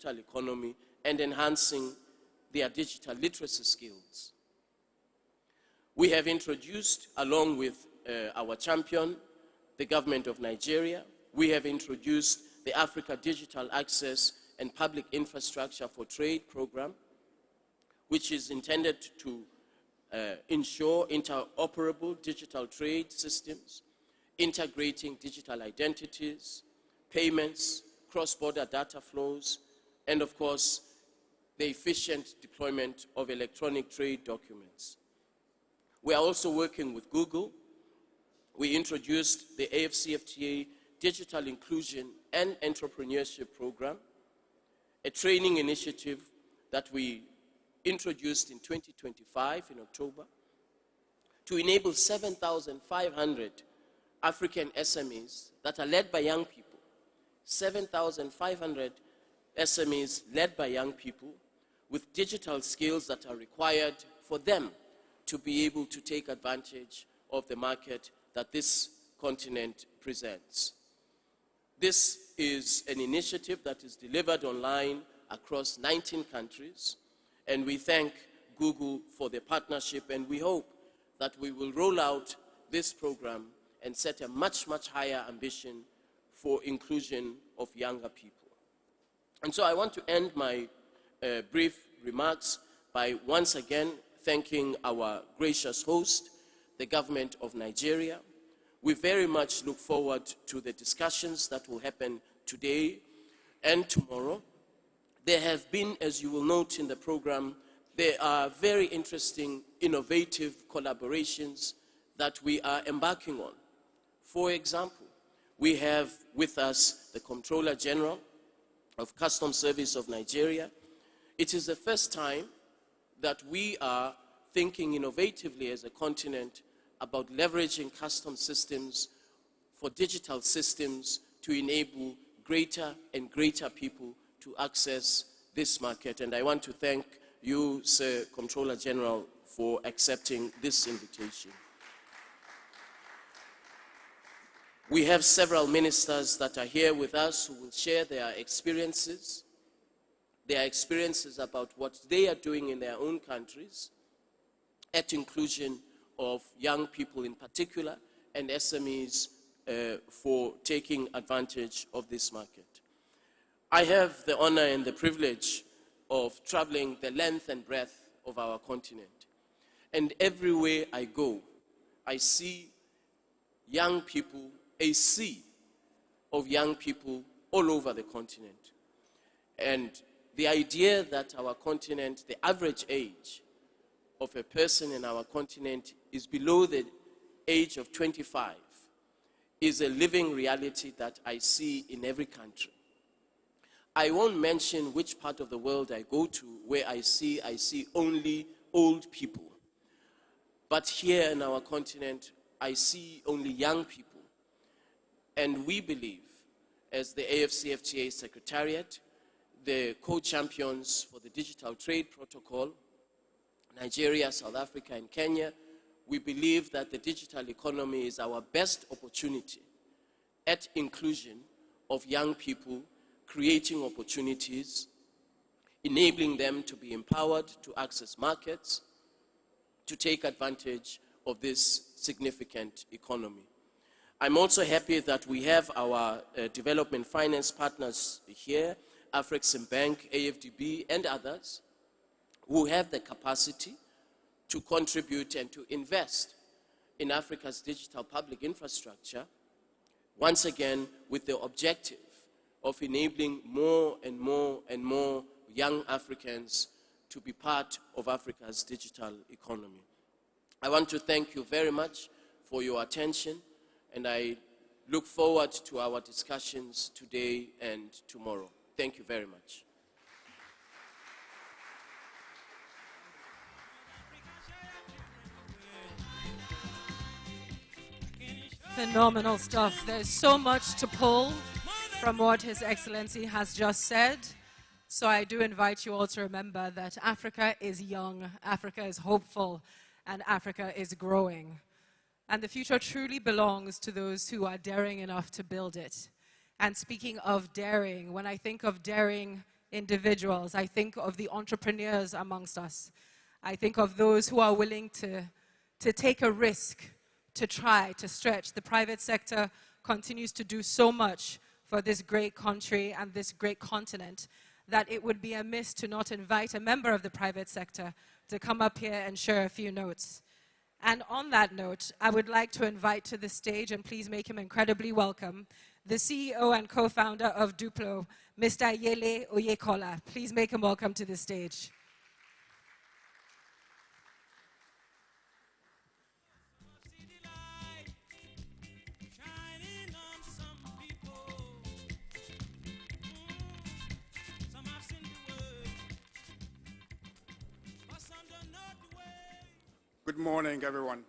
digital economy and enhancing their digital literacy skills. We have introduced, along with our champion, the government of Nigeria, we have introduced the Africa Digital Access and Public Infrastructure for Trade program, which is intended to ensure interoperable digital trade systems, integrating digital identities, payments, cross-border data flows, and of course, the efficient deployment of electronic trade documents. We are also working with Google. We introduced the AfCFTA Digital Inclusion and Entrepreneurship Program, a training initiative that we introduced in 2025 in October to enable 7,500 African SMEs that are led by young people, 7,500 SMEs led by young people with digital skills that are required for them to be able to take advantage of the market that this continent presents. This is an initiative that is delivered online across 19 countries, and we thank Google for the partnership, and we hope that we will roll out this program and set a much, much higher ambition for inclusion of younger people. And so I want to end my brief remarks by once again thanking our gracious host, the government of Nigeria. We very much look forward to the discussions that will happen today and tomorrow. There have been, as you will note in the program, there are very interesting, innovative collaborations that we are embarking on. For example, we have with us the Comptroller General of Customs Service of Nigeria. It is the first time that we are thinking innovatively as a continent about leveraging customs systems for digital systems to enable greater and greater people to access this market. And I want to thank you, Sir Comptroller General, for accepting this invitation. We have several ministers that are here with us who will share their experiences about what they are doing in their own countries at inclusion of young people in particular and SMEs for taking advantage of this market. I have the honor and the privilege of traveling the length and breadth of our continent. And everywhere I go, I see young people, a sea of young people all over the continent. And the idea that our continent, the average age of a person in our continent is below the age of 25 is a living reality that I see in every country. I won't mention which part of the world I go to where I see only old people. But here in our continent, I see only young people. And we believe, as the AfCFTA Secretariat, the co-champions for the Digital Trade Protocol, Nigeria, South Africa, and Kenya, we believe that the digital economy is our best opportunity at inclusion of young people, creating opportunities, enabling them to be empowered to access markets, to take advantage of this significant economy. I'm also happy that we have our development finance partners here, AfreximBank, AFDB, and others, who have the capacity to contribute and to invest in Africa's digital public infrastructure, once again with the objective of enabling more and more and more young Africans to be part of Africa's digital economy. I want to thank you very much for your attention, and I look forward to our discussions today and tomorrow. Thank you very much. Phenomenal stuff. There's so much to pull from what His Excellency has just said. So I do invite you all to remember that Africa is young, Africa is hopeful, and Africa is growing. And the future truly belongs to those who are daring enough to build it. And speaking of daring, when I think of daring individuals. I think of the entrepreneurs amongst us. I think of those who are willing to take a risk, to try, to stretch. The private sector continues to do so much for this great country and this great continent that it would be amiss to not invite a member of the private sector to come up here and share a few notes. And on that note, I would like to invite to the stage, and please make him incredibly welcome, the CEO and co-founder of Duplo, Mr. Yele Oyekola. Please make him welcome to the stage. Good morning, everyone.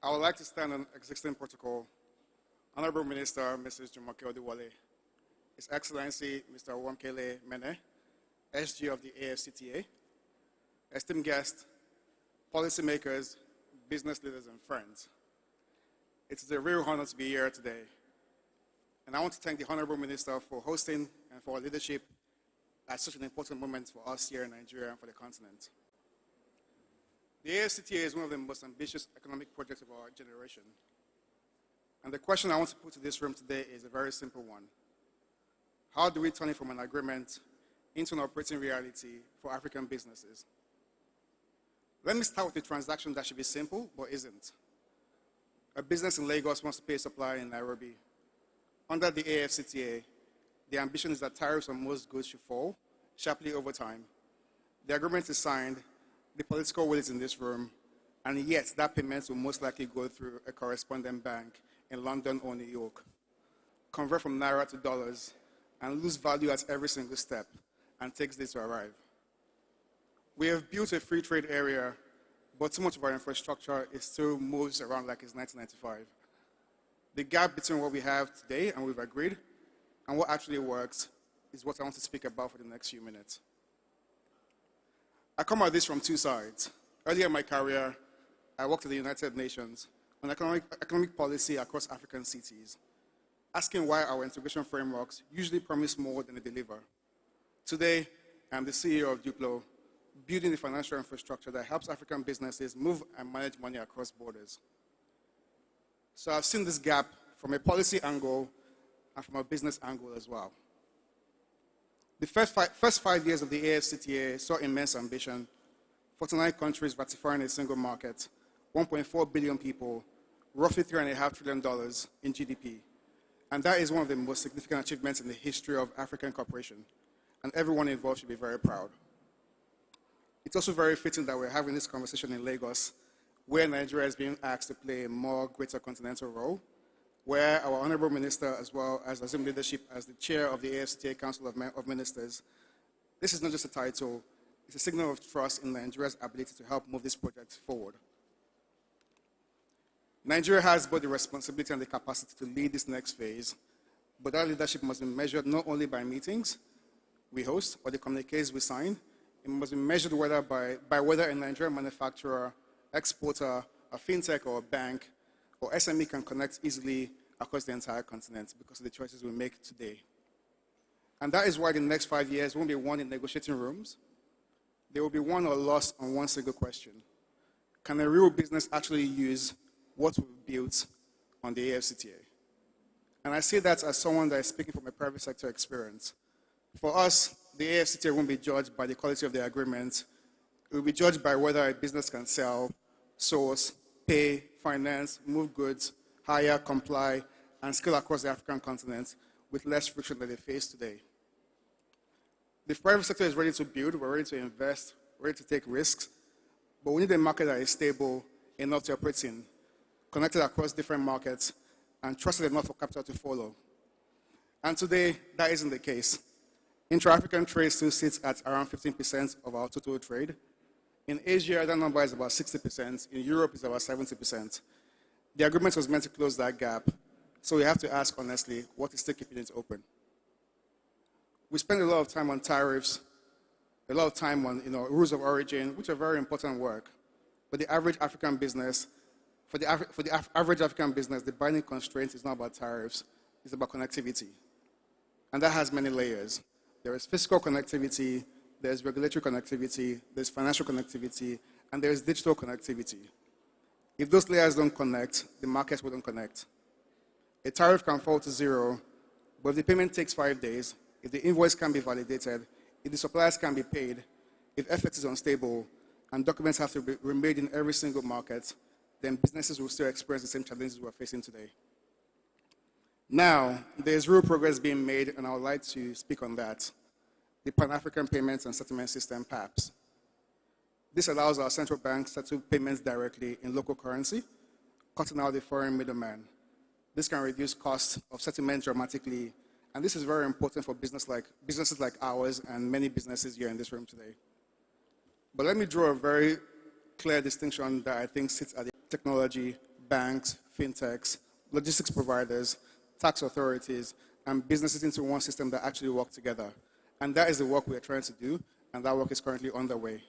I would like to stand on existing protocol. Honorable Minister, Mrs. Jumoke Odiwole, His Excellency, Mr. Wamkele Mene, SG of the AfCFTA, esteemed guests, policymakers, business leaders, and friends. It is a real honor to be here today. And I want to thank the Honorable Minister for hosting and for our leadership at such an important moment for us here in Nigeria and for the continent. The AfCFTA is one of the most ambitious economic projects of our generation. And the question I want to put to this room today is a very simple one. How do we turn it from an agreement into an operating reality for African businesses? Let me start with a transaction that should be simple, but isn't. A business in Lagos wants to pay a supplier in Nairobi. Under the AfCFTA, the ambition is that tariffs on most goods should fall sharply over time. The agreement is signed, the political will is in this room, and yet that payment will most likely go through a correspondent bank in London or New York, convert from Naira to dollars, and lose value at every single step, and takes days to arrive. We have built a free trade area, but too much of our infrastructure still moves around like it's 1995. The gap between what we have today and we've agreed and what actually works is what I want to speak about for the next few minutes. I come at this from two sides. Earlier in my career, I worked at the United Nations on economic policy across African cities, asking why our integration frameworks usually promise more than they deliver. Today, I'm the CEO of Duplo, building the financial infrastructure that helps African businesses move and manage money across borders. So I've seen this gap from a policy angle and from a business angle as well. The first 5 years of the AfCFTA saw immense ambition, 49 countries ratifying a single market, 1.4 billion people, roughly $3.5 trillion in GDP. And that is one of the most significant achievements in the history of African cooperation. And everyone involved should be very proud. It's also very fitting that we're having this conversation in Lagos, where Nigeria is being asked to play a more greater continental role, where our Honorable Minister, as well as assumed leadership as the chair of the AfCFTA Council of Ministers. This is not just a title, it's a signal of trust in Nigeria's ability to help move this project forward. Nigeria has both the responsibility and the capacity to lead this next phase, but that leadership must be measured not only by meetings we host or the communiques we sign, it must be measured by whether a Nigerian manufacturer, exporter, a fintech or a bank, or SME can connect easily across the entire continent because of the choices we make today. And that is why the next 5 years won't be won in negotiating rooms. They will be won or lost on one single question. Can a real business actually use what we've built on the AfCFTA? And I say that as someone that is speaking from a private sector experience. For us, the AfCFTA won't be judged by the quality of the agreement. It will be judged by whether a business can sell, source, pay, finance, move goods, hire, comply, and scale across the African continent with less friction than they face today. The private sector is ready to build, we're ready to invest, we're ready to take risks, but we need a market that is stable enough to operate in, connected across different markets, and trusted enough for capital to follow. And today, that isn't the case. Intra-African trade still sits at around 15% of our total trade. In Asia, that number is about 60%. In Europe, it's about 70%. The agreement was meant to close that gap, so we have to ask honestly, what is still keeping it open? We spend a lot of time on tariffs, a lot of time on rules of origin, which are very important work. But the average African business, for the average African business, the binding constraint is not about tariffs, it's about connectivity. And that has many layers. There is fiscal connectivity, there's regulatory connectivity, there's financial connectivity, and there's digital connectivity. If those layers don't connect, the markets wouldn't connect. A tariff can fall to zero, but if the payment takes 5 days, if the invoice can be validated, if the suppliers can be paid, if FX is unstable, and documents have to be remade in every single market, then businesses will still experience the same challenges we're facing today. Now, there's real progress being made, and I would like to speak on that. The Pan-African Payments and Settlement System, PAPS. This allows our central banks to settle payments directly in local currency, cutting out the foreign middleman. This can reduce costs of settlement dramatically, and this is very important for businesses like ours and many businesses here in this room today. But let me draw a very clear distinction that I think sits at the technology, banks, fintechs, logistics providers, tax authorities, and businesses into one system that actually work together. And that is the work we're trying to do, and that work is currently underway.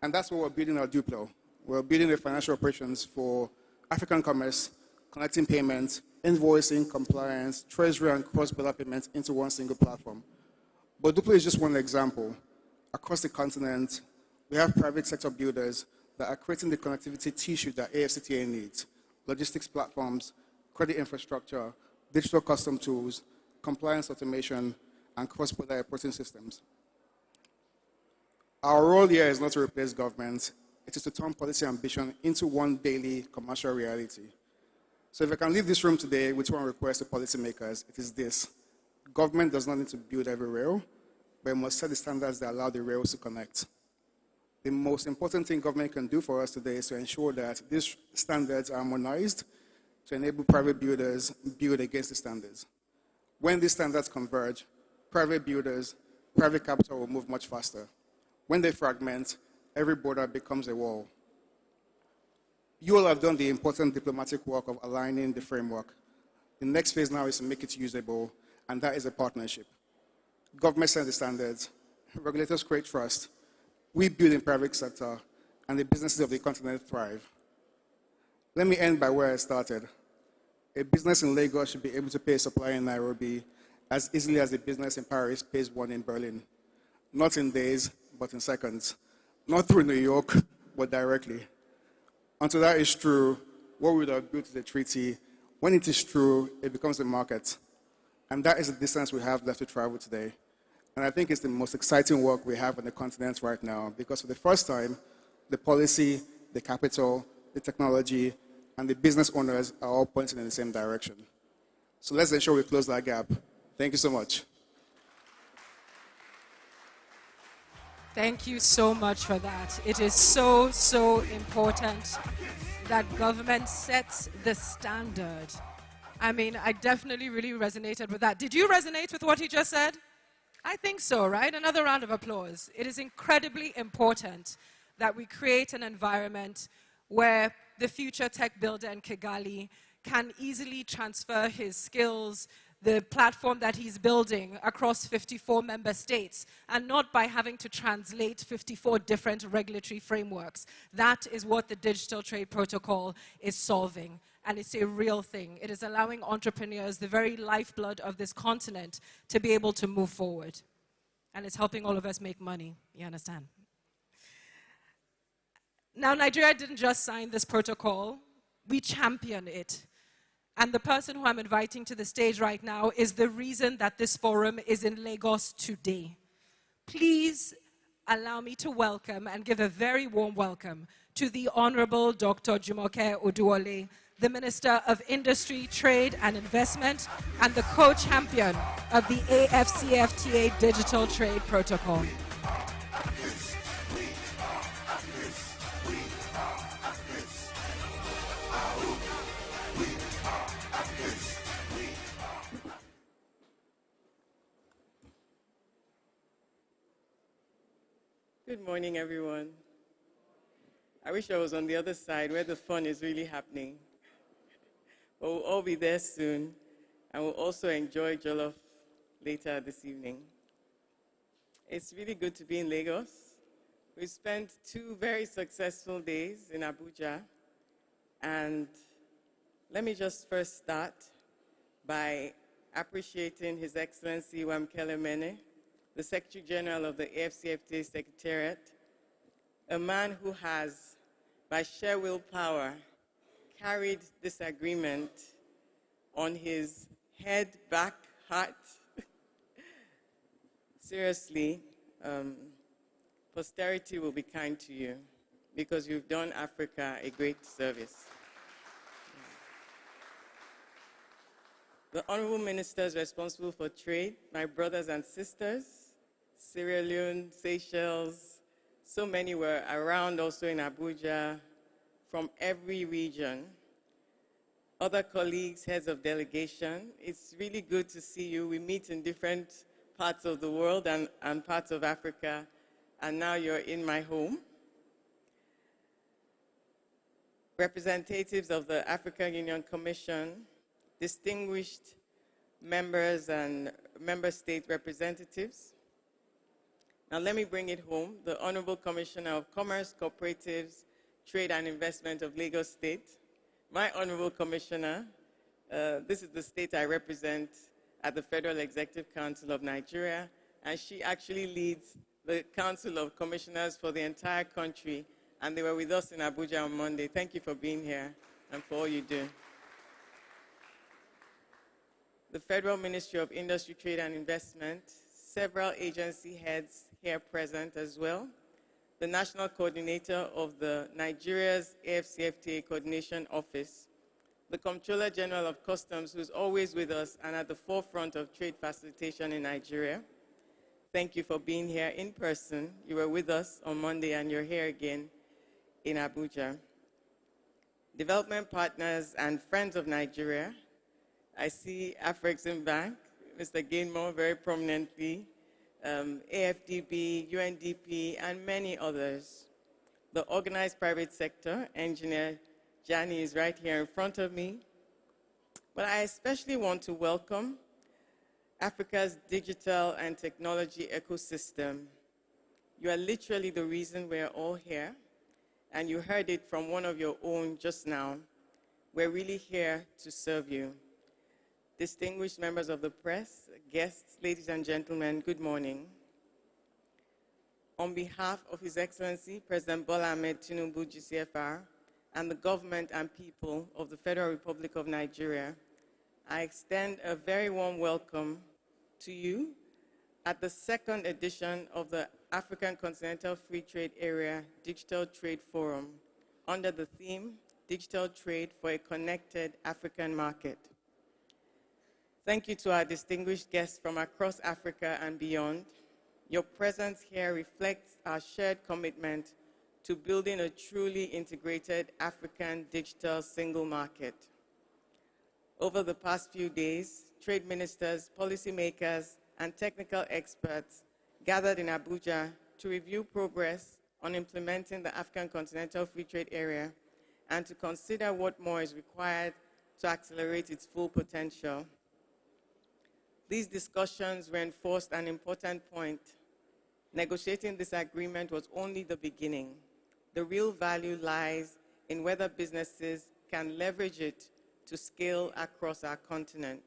And that's what we're building our Duplo. We're building the financial operations for African commerce, connecting payments, invoicing, compliance, treasury, and cross-border payments into one single platform. But Duplo is just one example. Across the continent, we have private sector builders that are creating the connectivity tissue that AfCFTA needs: logistics platforms, credit infrastructure, digital custom tools, compliance automation, and cross-border reporting systems. Our role here is not to replace government, it is to turn policy ambition into one daily commercial reality. So if I can leave this room today with one request to policymakers, it is this: government does not need to build every rail, but it must set the standards that allow the rails to connect. The most important thing government can do for us today is to ensure that these standards are harmonized to enable private builders build against the standards. When these standards converge, private builders, private capital will move much faster. When they fragment, every border becomes a wall. You all have done the important diplomatic work of aligning the framework. The next phase now is to make it usable, and that is a partnership. Government set the standards, regulators create trust, we build in private sector, and the businesses of the continent thrive. Let me end by where I started. A business in Lagos should be able to pay a supplier in Nairobi as easily as a business in Paris pays one in Berlin. Not in days, but in seconds. Not through New York, but directly. Until that is true, what we would have built is a treaty. When it is true, it becomes a market. And that is the distance we have left to travel today. And I think it's the most exciting work we have on the continent right now, because for the first time, the policy, the capital, the technology, and the business owners are all pointing in the same direction. So let's ensure we close that gap. Thank you so much. Thank you so much for that. It is so, so important that government sets the standard. I mean, I definitely really resonated with that. Did you resonate with what he just said? I think so, right? Another round of applause. It is incredibly important that we create an environment where the future tech builder in Kigali can easily transfer his skills, the platform that he's building across 54 member states, and not by having to translate 54 different regulatory frameworks. That is what the Digital Trade Protocol is solving, and it's a real thing. It is allowing entrepreneurs, the very lifeblood of this continent, to be able to move forward. And it's helping all of us make money, you understand? Now, Nigeria didn't just sign this protocol, we champion it. And the person who I'm inviting to the stage right now is the reason that this forum is in Lagos today. Please allow me to welcome and give a very warm welcome to the Honorable Dr. Jumoke Oduwole, the Minister of Industry, Trade and Investment, and the co-champion of the AfCFTA Digital Trade Protocol. Good morning, everyone. I wish I was on the other side where the fun is really happening. But we'll all be there soon, and we'll also enjoy Jollof later this evening. It's really good to be in Lagos. We spent 2 very successful days in Abuja, and let me just first start by appreciating His Excellency Wamkele Mene, the Secretary General of the AfCFTA Secretariat, a man who has, by sheer willpower, carried this agreement on his head, back, heart. Seriously, posterity will be kind to you because you've done Africa a great service. The honorable ministers responsible for trade, my brothers and sisters, Sierra Leone, Seychelles, so many were around also in Abuja, from every region. Other colleagues, heads of delegation, it's really good to see you. We meet in different parts of the world and parts of Africa, and now you're in my home. Representatives of the African Union Commission, distinguished members and member state representatives. Now let me bring it home. The Honorable Commissioner of Commerce, Cooperatives, Trade and Investment of Lagos State, my Honorable Commissioner, this is the state I represent at the Federal Executive Council of Nigeria, and she actually leads the Council of Commissioners for the entire country, and they were with us in Abuja on Monday. Thank you for being here and for all you do. The Federal Ministry of Industry, Trade and Investment, several agency heads here present as well, the National Coordinator of the Nigeria's AfCFTA Coordination Office, the Comptroller General of Customs, who's always with us and at the forefront of trade facilitation in Nigeria. Thank you for being here in person. You were with us on Monday and you're here again in Abuja. Development partners and friends of Nigeria. I see Afrexim Bank, Mr. Gainmore very prominently, AFDB, UNDP, and many others. The organized private sector, Engineer Jani is right here in front of me. But I especially want to welcome Africa's digital and technology ecosystem. You are literally the reason we're all here, and you heard it from one of your own just now. We're really here to serve you. Distinguished members of the press, guests, ladies and gentlemen, good morning. On behalf of His Excellency President Bola Ahmed Tinubu, GCFR, and the government and people of the Federal Republic of Nigeria, I extend a very warm welcome to you at the second edition of the African Continental Free Trade Area Digital Trade Forum under the theme, Digital Trade for a Connected African Market. Thank you to our distinguished guests from across Africa and beyond. Your presence here reflects our shared commitment to building a truly integrated African digital single market. Over the past few days, trade ministers, policymakers, and technical experts gathered in Abuja to review progress on implementing the African Continental Free Trade Area and to consider what more is required to accelerate its full potential. These discussions reinforced an important point. Negotiating this agreement was only the beginning. The real value lies in whether businesses can leverage it to scale across our continent.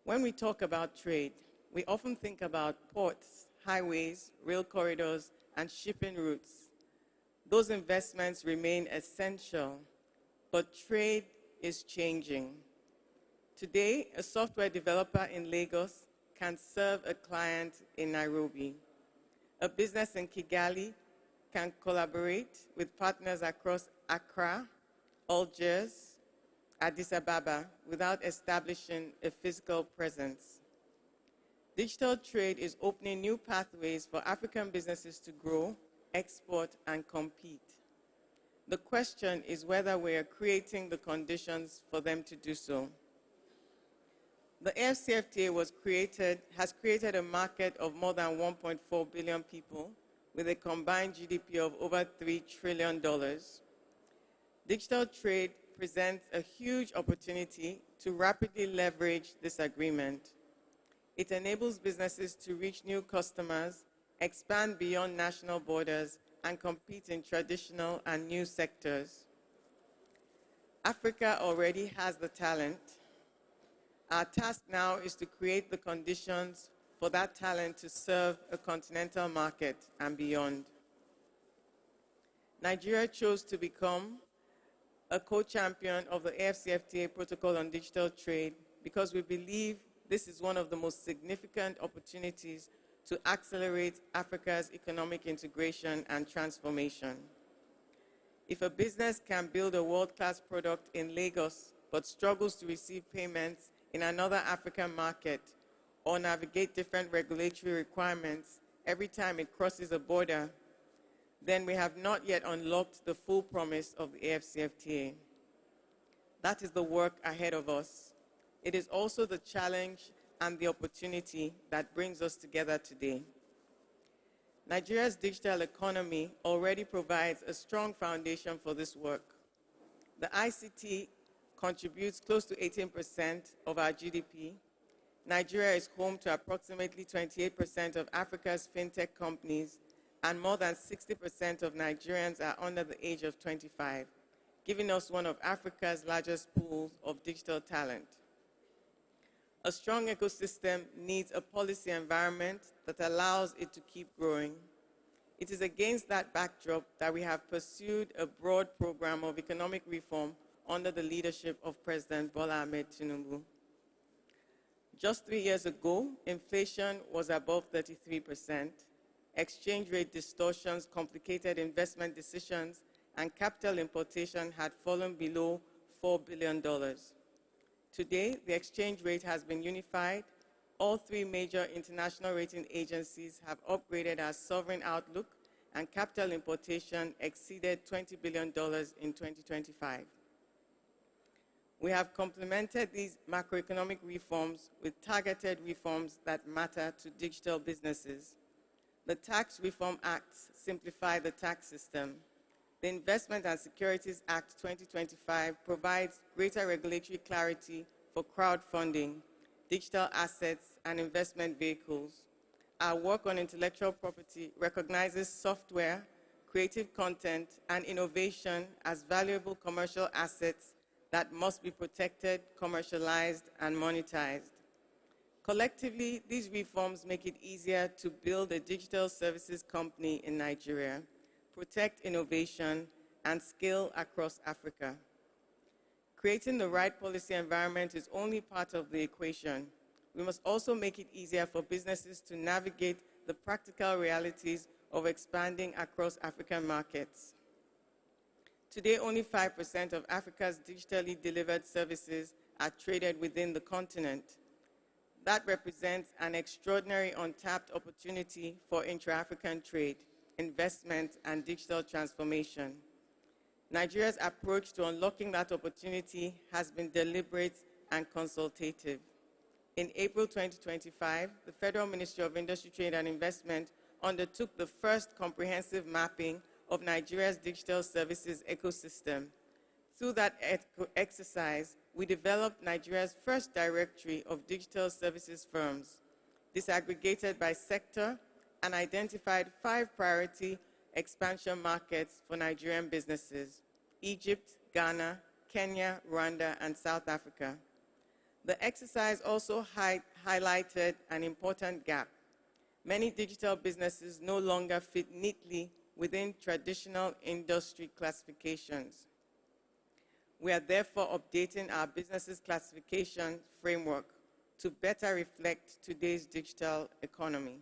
When we talk about trade, we often think about ports, highways, rail corridors, and shipping routes. Those investments remain essential, but trade is changing. Today, a software developer in Lagos can serve a client in Nairobi. A business in Kigali can collaborate with partners across Accra, Algiers, Addis Ababa without establishing a physical presence. Digital trade is opening new pathways for African businesses to grow, export, and compete. The question is whether we are creating the conditions for them to do so. The AfCFTA has created a market of more than 1.4 billion people with a combined GDP of over $3 trillion. Digital trade presents a huge opportunity to rapidly leverage this agreement. It enables businesses to reach new customers, expand beyond national borders, and compete in traditional and new sectors. Africa already has the talent. Our task now is to create the conditions for that talent to serve a continental market and beyond. Nigeria chose to become a co-champion of the AfCFTA Protocol on Digital Trade because we believe this is one of the most significant opportunities to accelerate Africa's economic integration and transformation. If a business can build a world-class product in Lagos but struggles to receive payments in another African market or navigate different regulatory requirements every time it crosses a border, then we have not yet unlocked the full promise of the AfCFTA. That is the work ahead of us. It is also the challenge and the opportunity that brings us together today. Nigeria's digital economy already provides a strong foundation for this work. The ICT contributes close to 18% of our GDP. Nigeria is home to approximately 28% of Africa's fintech companies, and more than 60% of Nigerians are under the age of 25, giving us one of Africa's largest pools of digital talent. A strong ecosystem needs a policy environment that allows it to keep growing. It is against that backdrop that we have pursued a broad program of economic reform under the leadership of President Bola Ahmed Tinubu. Just 3 years ago, inflation was above 33%. Exchange rate distortions complicated investment decisions, and capital importation had fallen below $4 billion. Today, the exchange rate has been unified. All three major international rating agencies have upgraded our sovereign outlook, and capital importation exceeded $20 billion in 2025. We have complemented these macroeconomic reforms with targeted reforms that matter to digital businesses. The Tax Reform Acts simplify the tax system. The Investment and Securities Act 2025 provides greater regulatory clarity for crowdfunding, digital assets, and investment vehicles. Our work on intellectual property recognizes software, creative content, and innovation as valuable commercial assets that must be protected, commercialized, and monetized. Collectively, these reforms make it easier to build a digital services company in Nigeria, protect innovation, and scale across Africa. Creating the right policy environment is only part of the equation. We must also make it easier for businesses to navigate the practical realities of expanding across African markets. Today, only 5% of Africa's digitally delivered services are traded within the continent. That represents an extraordinary untapped opportunity for intra-African trade, investment, and digital transformation. Nigeria's approach to unlocking that opportunity has been deliberate and consultative. In April 2025, the Federal Ministry of Industry, Trade and Investment undertook the first comprehensive mapping of Nigeria's digital services ecosystem. Through that exercise, we developed Nigeria's first directory of digital services firms, disaggregated by sector, and identified 5 priority expansion markets for Nigerian businesses: Egypt, Ghana, Kenya, Rwanda, and South Africa. The exercise also highlighted an important gap. Many digital businesses no longer fit neatly within traditional industry classifications. We are therefore updating our businesses classification framework to better reflect today's digital economy,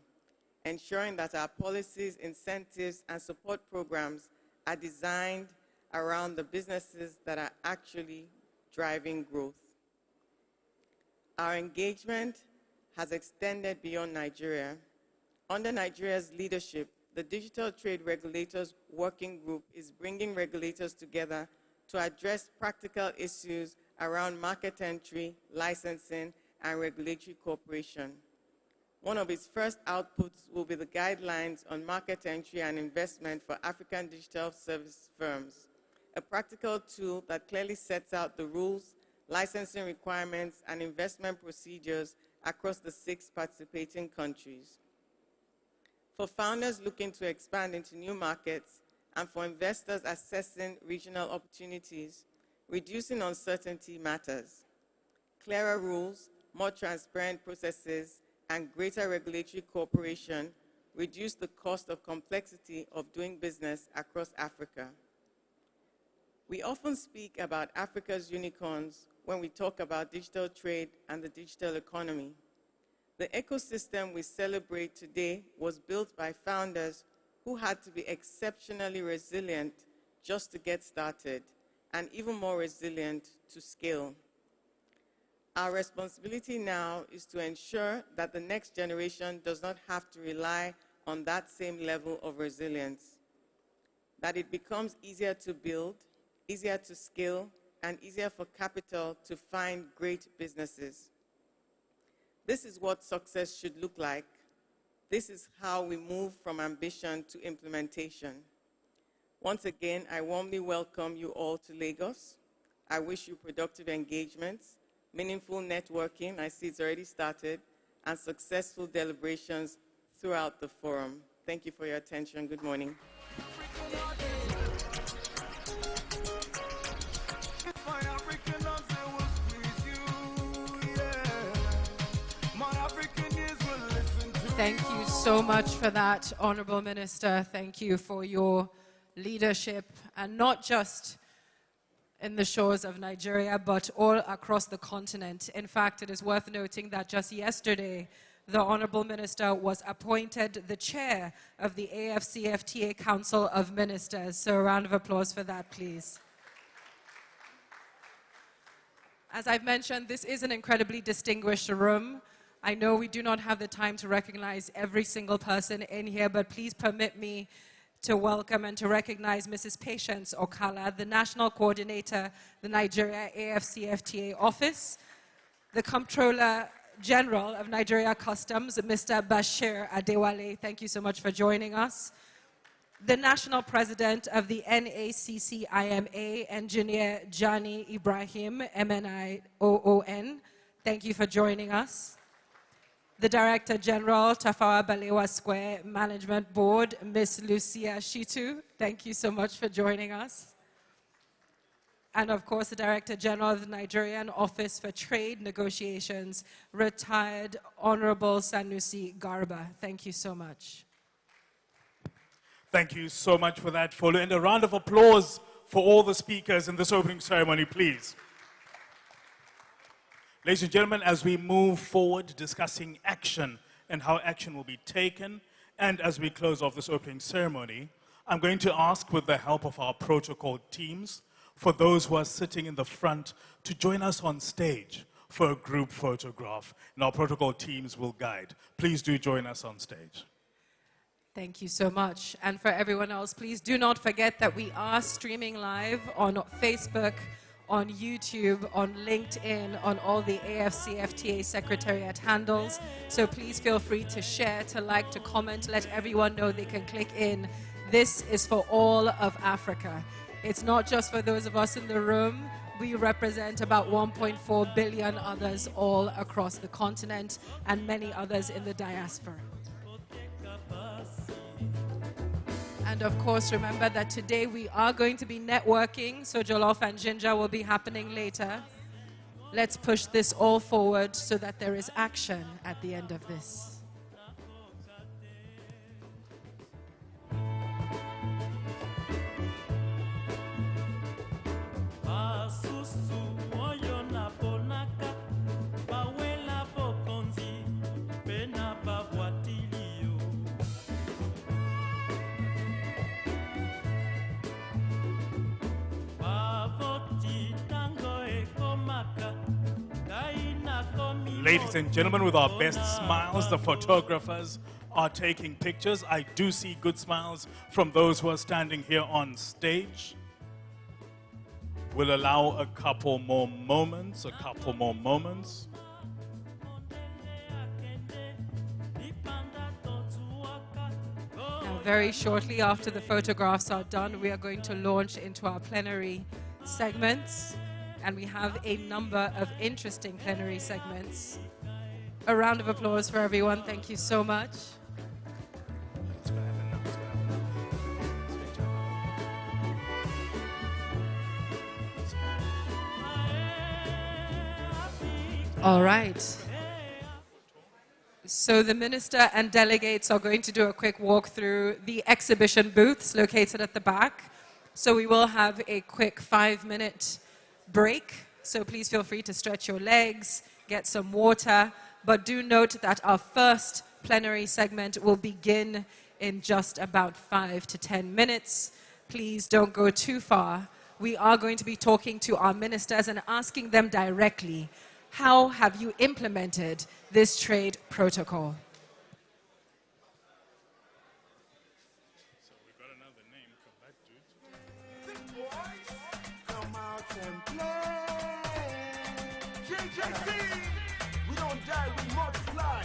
ensuring that our policies, incentives, and support programs are designed around the businesses that are actually driving growth. Our engagement has extended beyond Nigeria. Under Nigeria's leadership, the Digital Trade Regulators Working Group is bringing regulators together to address practical issues around market entry, licensing, and regulatory cooperation. One of its first outputs will be the guidelines on market entry and investment for African digital service firms, a practical tool that clearly sets out the rules, licensing requirements, and investment procedures across the 6 participating countries. For founders looking to expand into new markets and for investors assessing regional opportunities, reducing uncertainty matters. Clearer rules, more transparent processes, and greater regulatory cooperation reduce the cost of complexity of doing business across Africa. We often speak about Africa's unicorns when we talk about digital trade and the digital economy. The ecosystem we celebrate today was built by founders who had to be exceptionally resilient just to get started, and even more resilient to scale. Our responsibility now is to ensure that the next generation does not have to rely on that same level of resilience, that it becomes easier to build, easier to scale, and easier for capital to find great businesses. This is what success should look like. This is how we move from ambition to implementation. Once again, I warmly welcome you all to Lagos. I wish you productive engagements, meaningful networking, I see it's already started, and successful deliberations throughout the forum. Thank you for your attention. Good morning. Thank you so much for that, Honorable Minister. Thank you for your leadership, and not just in the shores of Nigeria, but all across the continent. In fact, it is worth noting that just yesterday, the Honorable Minister was appointed the chair of the AfCFTA Council of Ministers. So a round of applause for that, please. As I've mentioned, this is an incredibly distinguished room. I know we do not have the time to recognize every single person in here, but please permit me to welcome and to recognize Mrs. Patience Okala, the National Coordinator, the Nigeria AfCFTA Office, the Comptroller General of Nigeria Customs, Mr. Bashir Adewale. Thank you so much for joining us. The National President of the NACCIMA, Engineer Jani Ibrahim, MNIOON. Thank you for joining us. The Director General, Tafawa Balewa Square Management Board, Ms. Lucia Shitu. Thank you so much for joining us. And of course, the Director General of the Nigerian Office for Trade Negotiations, retired Honorable Sanusi Garba. Thank you so much. Thank you so much for that, Folu. And a round of applause for all the speakers in this opening ceremony, please. Ladies and gentlemen, as we move forward discussing action and how action will be taken, and as we close off this opening ceremony, I'm going to ask, with the help of our protocol teams, for those who are sitting in the front to join us on stage for a group photograph, and our protocol teams will guide. Please do join us on stage. Thank you so much. And for everyone else, please do not forget that we are streaming live on Facebook, on YouTube, on LinkedIn, on all the AfCFTA Secretariat handles. So please feel free to share, to like, to comment, let everyone know they can click in. This is for all of Africa. It's not just for those of us in the room. We represent about 1.4 billion others all across the continent, and many others in the diaspora. And of course, remember that today we are going to be networking, so Jollof and Ginger will be happening later. Let's push this all forward so that there is action at the end of this. Ladies and gentlemen, with our best smiles, the photographers are taking pictures. I do see good smiles from those who are standing here on stage. We'll allow a couple more moments, Now, very shortly after the photographs are done, we are going to launch into our plenary segments. And we have a number of interesting plenary segments. A round of applause for everyone. Thank you so much. All right. So the minister and delegates are going to do a quick walk through the exhibition booths located at the back. So we will have a quick 5-minute break. So please feel free to stretch your legs, get some water. But do note that our first plenary segment will begin in just about 5 to 10 minutes. Please don't go too far. We are going to be talking to our ministers and asking them directly, how have you implemented this trade protocol? So we've got another name. Come back, dude. Come out and play. JJC, we don't die, we multiply.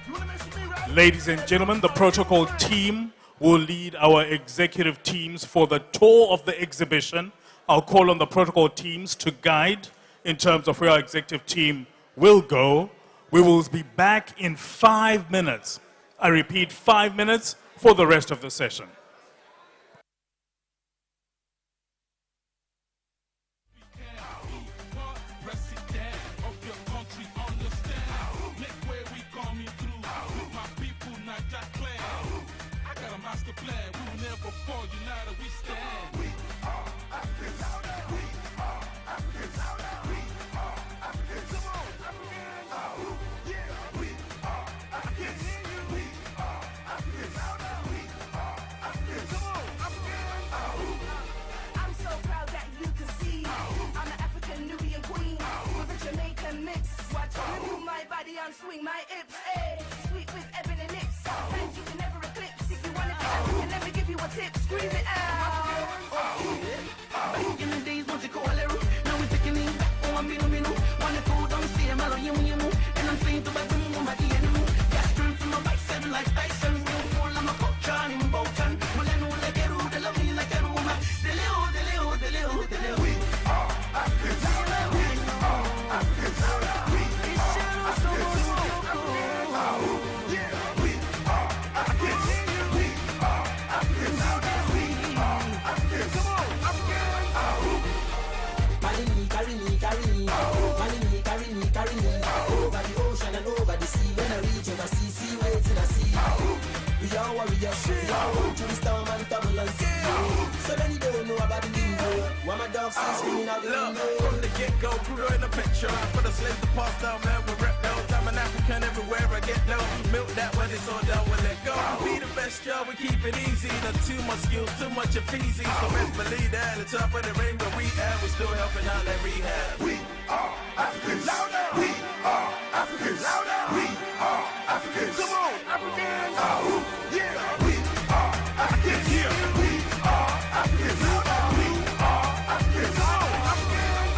You wanna mess with me, right? Ladies and gentlemen, the protocol team will lead our executive teams for the tour of the exhibition. I'll call on the protocol teams to guide in terms of where our executive team will go. We will be back in 5 minutes. I repeat, 5 minutes for the rest of the session. And swing my hips, hey, sweet with ebony lips. Friends you can never eclipse. If you wanna dance, and let me give you a tip. Scream it out. Back in the days, once you call it, now we're taking it. Oh, I'm in, want to go down, see I'm out, you, and I'm saying to my boom, my enemy. Got strength from my bicep like Tyson. Real full, I'm a culture, I'm Bolton. Well, I know like a root, they love me like a woman. De Leo. We are Africans. Carry me over the ocean and over the sea. When I reach overseas, see way to the sea. We are warriors, we are going to the storm and trouble and sea. So then you don't know about the lingo. One my dogs is screaming out the window. From the get-go, crude in the picture. For the slaves to pass down, man, we rep those. I'm an African everywhere I get low. Milk that when it's all done, we'll let go. Be the best job, we keep it easy. Not too much skills, too much of easy. So best believe that at the top of the ring where we at, we're still helping out that rehab. We are Africans. Louder. We are Africans. Louder. We are Africans. Come on, Africans. Yeah. We are Africans. Yeah. We are Africans. Louder. We are Africans. Come on, Africans.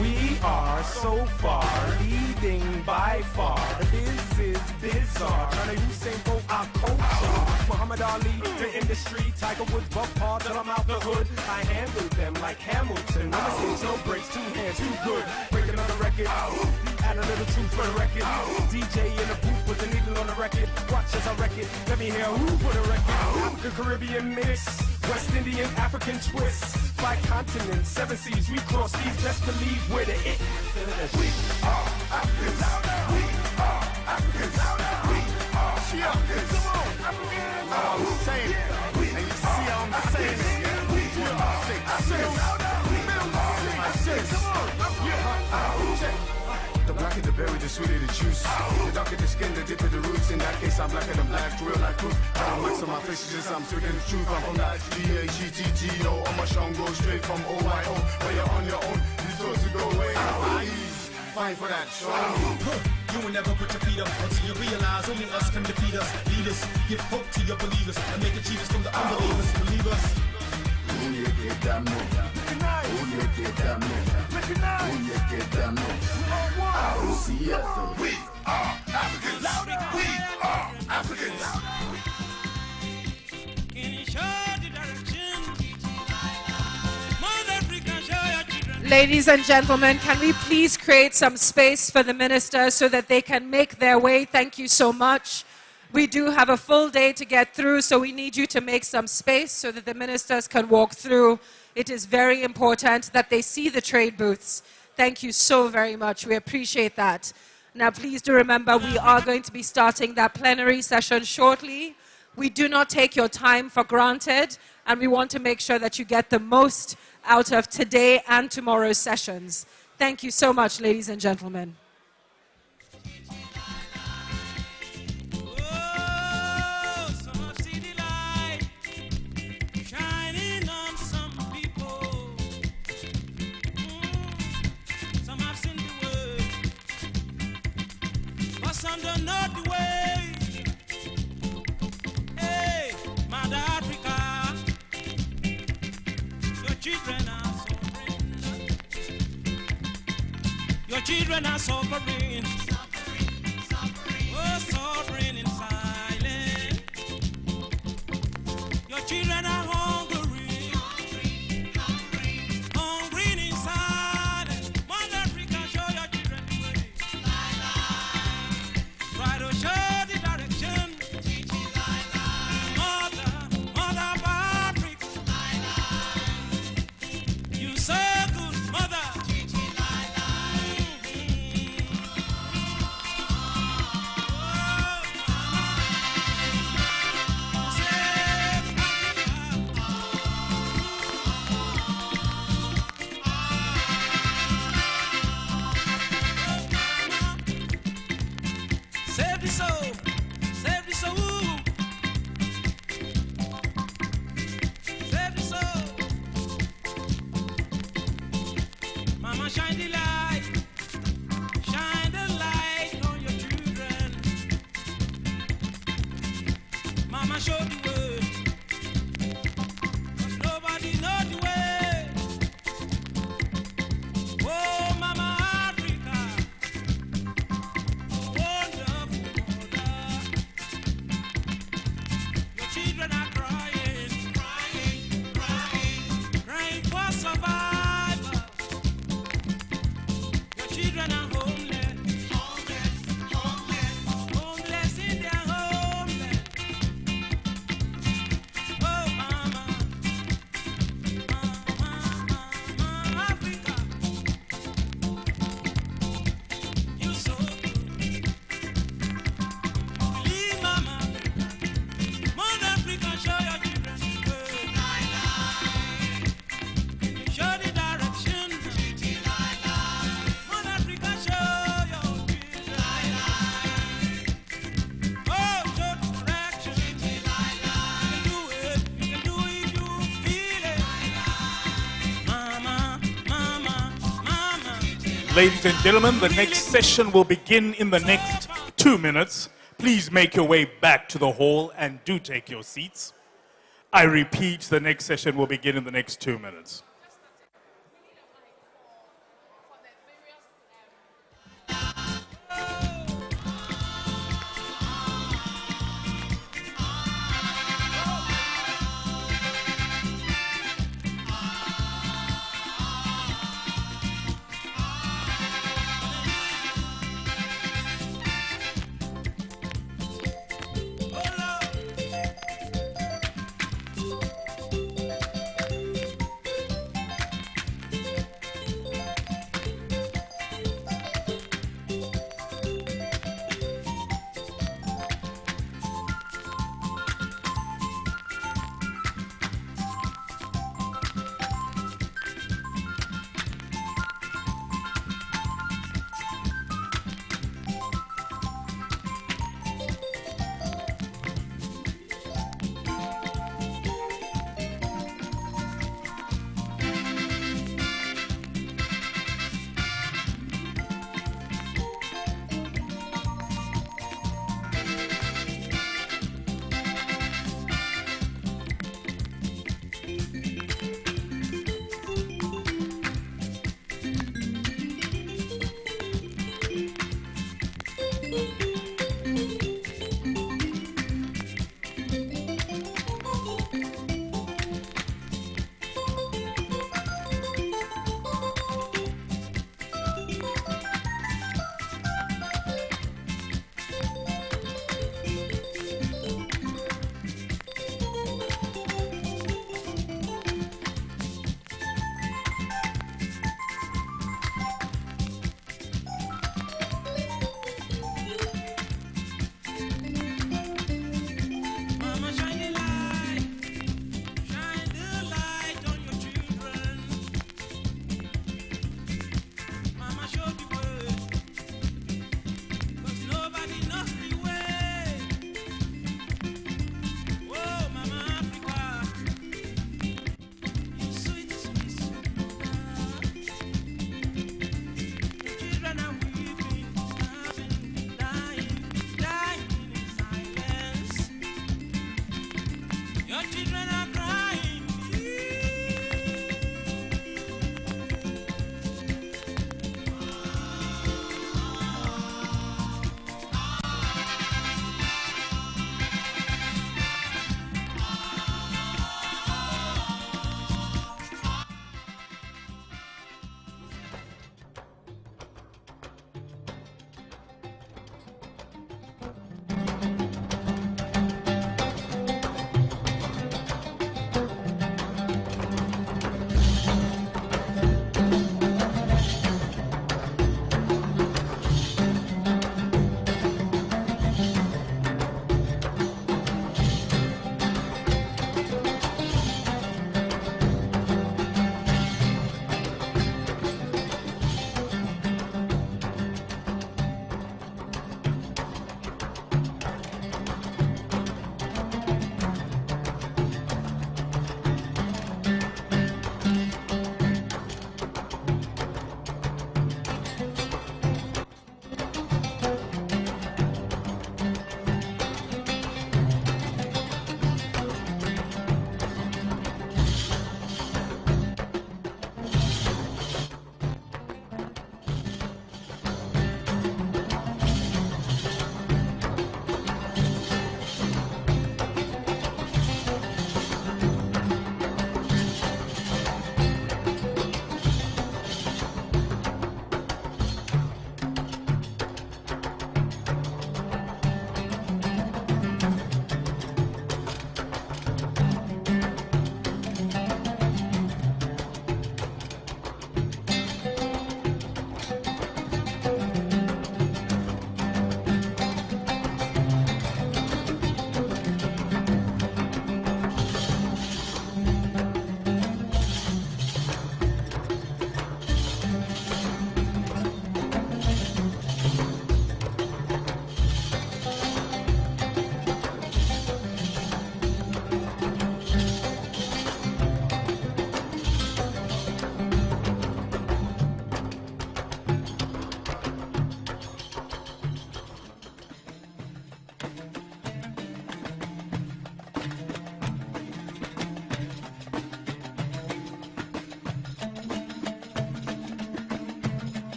We are so far leading by far. This is bizarre. Trying to use for our culture. Muhammad Ali, the industry, Tiger Woods, Buff Paw, till I'm out the hood. I handle them like Hamilton. When I say no breaks, 2 hands, too good. Break another record, add a little truth for the record. DJ in the booth with the needle on the record. Watch as I wreck it. Let me hear who for the record. African Caribbean mix, West Indian African twist. 5 continents, 7 seas, we cross these. Best believe we're the it. We are Africans. We are Africans. We are Africans. Come on, Africans. I'm saying it. And you see how I'm saying it. The blacker the berry, the sweeter the juice. The darker the skin, the deeper the roots. In that case, I'm blacker than black, real like proof. Trying to wax on my face, just I'm speaking the truth. I'm from that G-A-G-T-T-O. I'm a strong go straight from O-Y-O. Where you're on your own, you're supposed to go away. Fine for that, show You will never put your feet up until you realize only us can defeat us. Lead us, give hope to your believers, and make achievers from the unbelievers. Believe us. We are Africans. We are Africans. Ladies and gentlemen, can we please create some space for the ministers so that they can make their way? Thank you so much. We do have a full day to get through, so we need you to make some space so that the ministers can walk through. It is very important that they see the trade booths. Thank you so very much. We appreciate that. Now, please do remember, we are going to be starting that plenary session shortly. We do not take your time for granted, and we want to make sure that you get the most out of today and tomorrow's sessions. Thank you so much, ladies and gentlemen. Some don't know the way. Hey, Mother Africa, your children are suffering. Your children are suffering. Oh, suffering in silence. Your children are hungry. Hungry in silence. Mother Africa, show your children the way. Try to show the direction. Mother of Africa. You so good, mother. Save the soul, save the soul, save the soul. Mama, shine the light on your children. Mama, show the way, 'cause nobody knows the way. Oh, Mama Africa, wonderful mother. Your children are crying, crying for survival. Your children are homeless, homeless in their homeland. Oh, Mama, Mama Africa, you so good. Believe, Mama Africa, Mother Africa, show your children the way. You show the direction. Mother Africa, show your children. Oh, show the direction. You can do it. You can do it. You feel it. Mama, Mama, Mama. Ladies and gentlemen, the next session will begin in the next 2 minutes. Please make your way back to the hall and do take your seats. I repeat, the next session will begin in the next 2 minutes.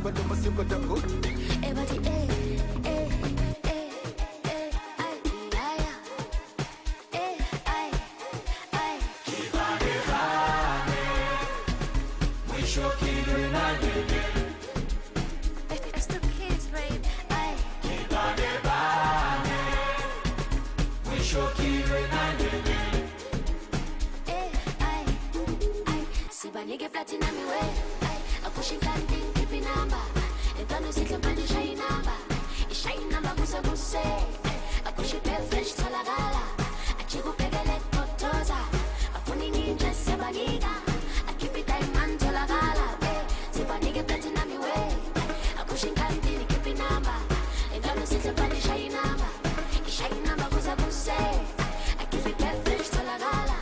but the super the hook. Everybody, it's the kids, babe. Sibanike platinum way. I push it and think keep it number. And don't sit up and shine number. It's shine number musa muse. I push it fresh talagala. I chiku pegele kotoza. I puni ninja sebaniga. I keep it diamond talagala. Sibanike platinum way. I push it and think keep it number. And don't sit up and shine number. It's shine number musa muse. I keep it fresh talagala.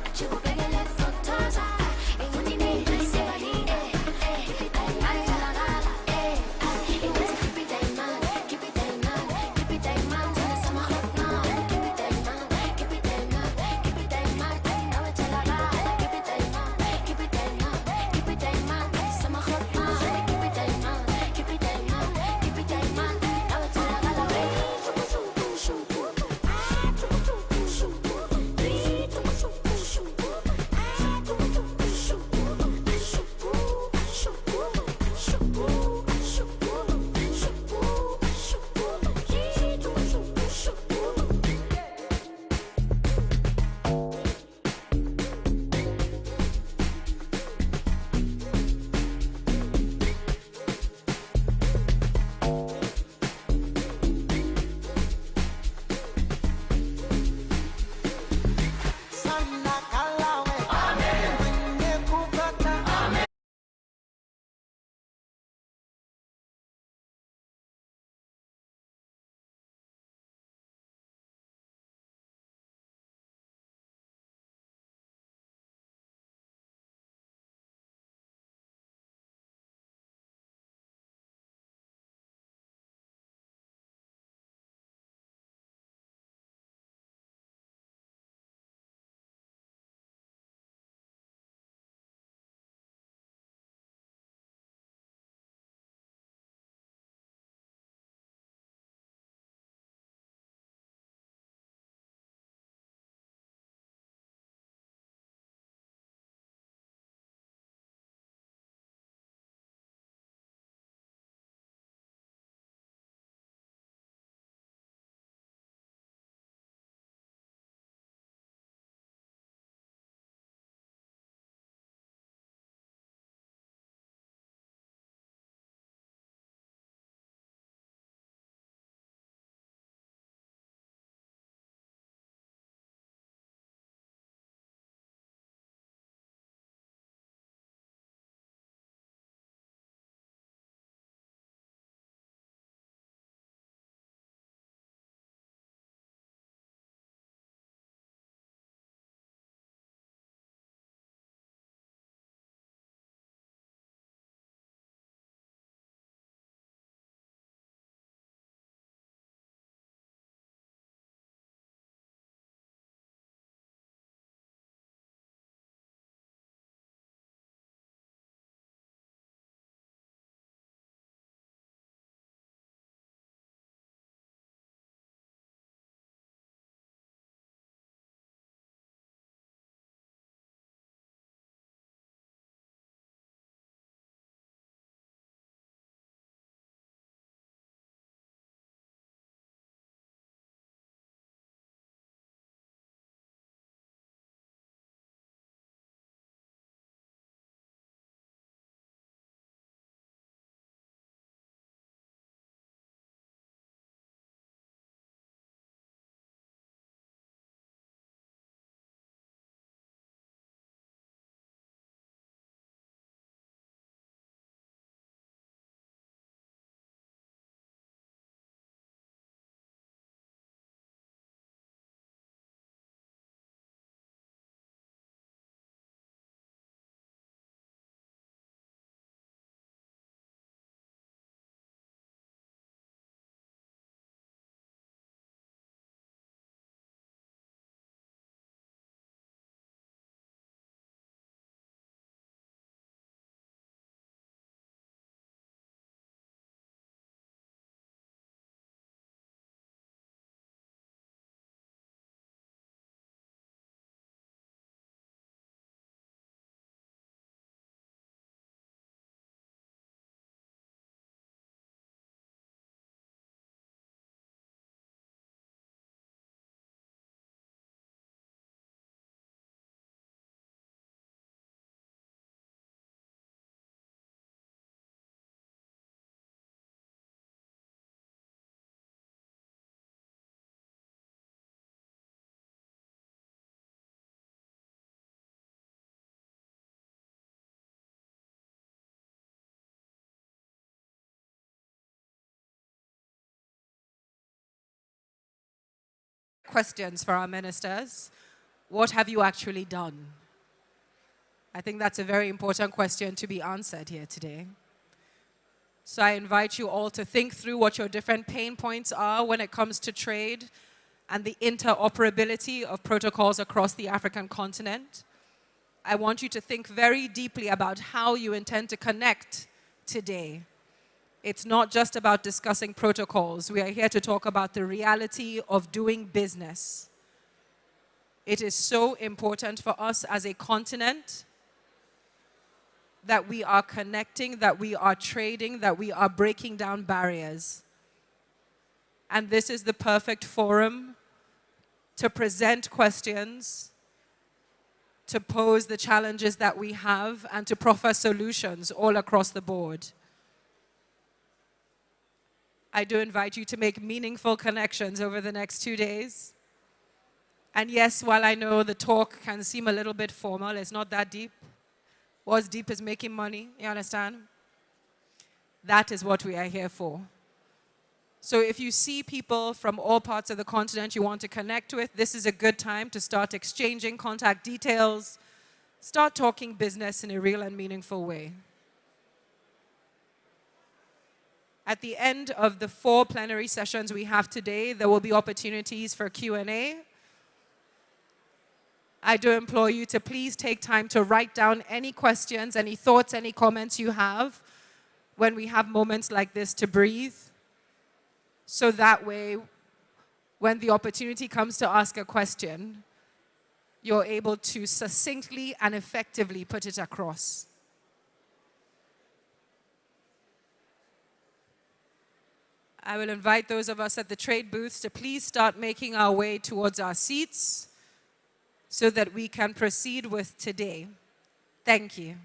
I chiku pegele kotoza. questions for our ministers. What have you actually done? I think that's a very important question to be answered here today. So I invite you all to think through what your different pain points are when it comes to trade and the interoperability of protocols across the African continent. I want you to think very deeply about how you intend to connect today. It's not just about discussing protocols. We are here to talk about the reality of doing business. It is so important for us as a continent that we are connecting, that we are trading, that we are breaking down barriers. And this is the perfect forum to present questions, to pose the challenges that we have, and to proffer solutions all across the board. I do invite you to make meaningful connections over the next 2 days. And yes, while I know the talk can seem a little bit formal, it's not that deep. What's deep is making money, you understand? That is what we are here for. So if you see people from all parts of the continent you want to connect with, this is a good time to start exchanging contact details, start talking business in a real and meaningful way. At the end of the 4 plenary sessions we have today, there will be opportunities for Q&A. I do implore you to please take time to write down any questions, any thoughts, any comments you have when we have moments like this to breathe. So that way, when the opportunity comes to ask a question, you're able to succinctly and effectively put it across. I will invite those of us at the trade booths to please start making our way towards our seats so that we can proceed with today. Thank you.